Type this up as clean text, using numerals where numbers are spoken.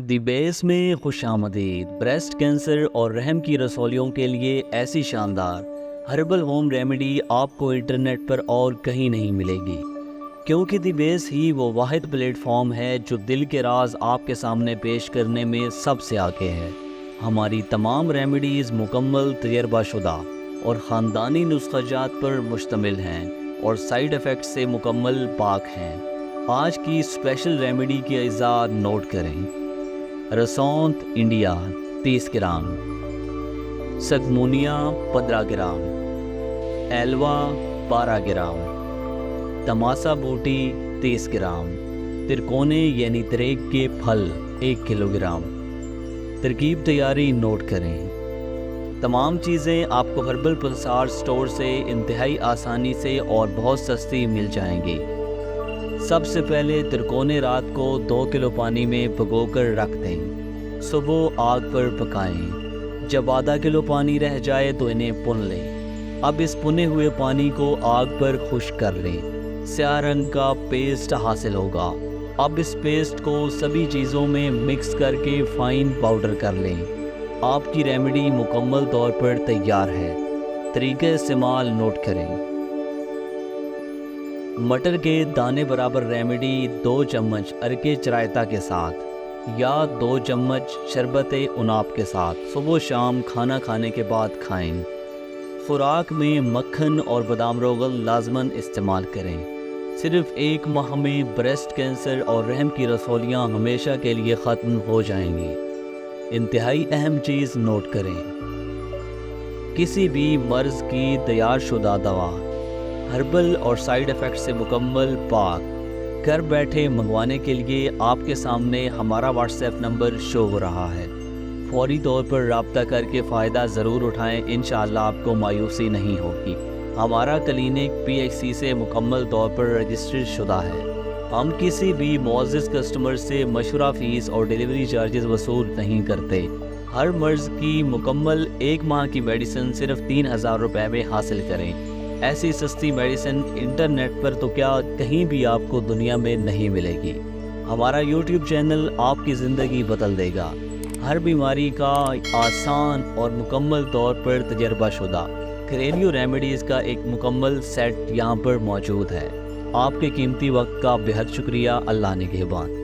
دی بیس میں خوش آمدید۔ بریسٹ کینسر اور رحم کی رسولیوں کے لیے ایسی شاندار ہربل ہوم ریمیڈی آپ کو انٹرنیٹ پر اور کہیں نہیں ملے گی، کیونکہ دی بیس ہی وہ واحد پلیٹ فارم ہے جو دل کے راز آپ کے سامنے پیش کرنے میں سب سے آگے ہے۔ ہماری تمام ریمیڈیز مکمل تجربہ شدہ اور خاندانی نسخہ جات پر مشتمل ہیں اور سائیڈ ایفیکٹ سے مکمل پاک ہیں۔ آج کی اسپیشل ریمیڈی کی اجزاء نوٹ کریں۔ رسونت انڈیا 30 گرام، سگمونیا 15 گرام، ایلوا 12 گرام، تماسا بوٹی 30 گرام، ترکونے یعنی تریک کے پھل 1 کلو گرام۔ ترکیب تیاری نوٹ کریں۔ تمام چیزیں آپ کو ہربل پلسار سٹور سے انتہائی آسانی سے اور بہت سستی مل جائیں گی۔ سب سے پہلے ترکونے رات کو 2 کلو پانی میں بھگو کر رکھ دیں۔ صبح آگ پر پکائیں۔ جب آدھا کلو پانی رہ جائے تو انہیں پن لیں۔ اب اس پنے ہوئے پانی کو آگ پر خشک کر لیں۔ سیاہ رنگ کا پیسٹ حاصل ہوگا۔ اب اس پیسٹ کو سبھی چیزوں میں مکس کر کے فائن پاؤڈر کر لیں۔ آپ کی ریمیڈی مکمل طور پر تیار ہے۔ طریقہ استعمال نوٹ کریں۔ مٹر کے دانے برابر ریمیڈی 2 چمچ ارکے چرائتا کے ساتھ یا 2 چمچ شربت عناب کے ساتھ صبح و شام کھانا کھانے کے بعد کھائیں۔ خوراک میں مکھن اور بادام روغن لازماً استعمال کریں۔ صرف 1 ماہ میں بریسٹ کینسر اور رحم کی رسولیاں ہمیشہ کے لیے ختم ہو جائیں گی۔ انتہائی اہم چیز نوٹ کریں۔ کسی بھی مرض کی تیار شدہ دوا ہربل اور سائیڈ ایفیکٹ سے مکمل پاک گھر بیٹھے منگوانے کے لیے آپ کے سامنے ہمارا واٹس ایپ نمبر شو ہو رہا ہے۔ فوری طور پر رابطہ کر کے فائدہ ضرور اٹھائیں، انشاءاللہ آپ کو مایوسی نہیں ہوگی۔ ہمارا کلینک PHC سے مکمل طور پر رجسٹرڈ شدہ ہے۔ ہم کسی بھی معزز کسٹمر سے مشورہ فیس اور ڈیلیوری چارجز وصول نہیں کرتے۔ ہر مرض کی مکمل 1 ماہ کی میڈیسن صرف 3000 روپے میں حاصل کریں۔ ایسی سستی میڈیسن انٹرنیٹ پر تو کیا کہیں بھی آپ کو دنیا میں نہیں ملے گی۔ ہمارا یوٹیوب چینل آپ کی زندگی بدل دے گا۔ ہر بیماری کا آسان اور مکمل طور پر تجربہ شدہ گھریلو ریمیڈیز کا ایک مکمل سیٹ یہاں پر موجود ہے۔ آپ کے قیمتی وقت کا بہت شکریہ۔ اللہ نگہبان۔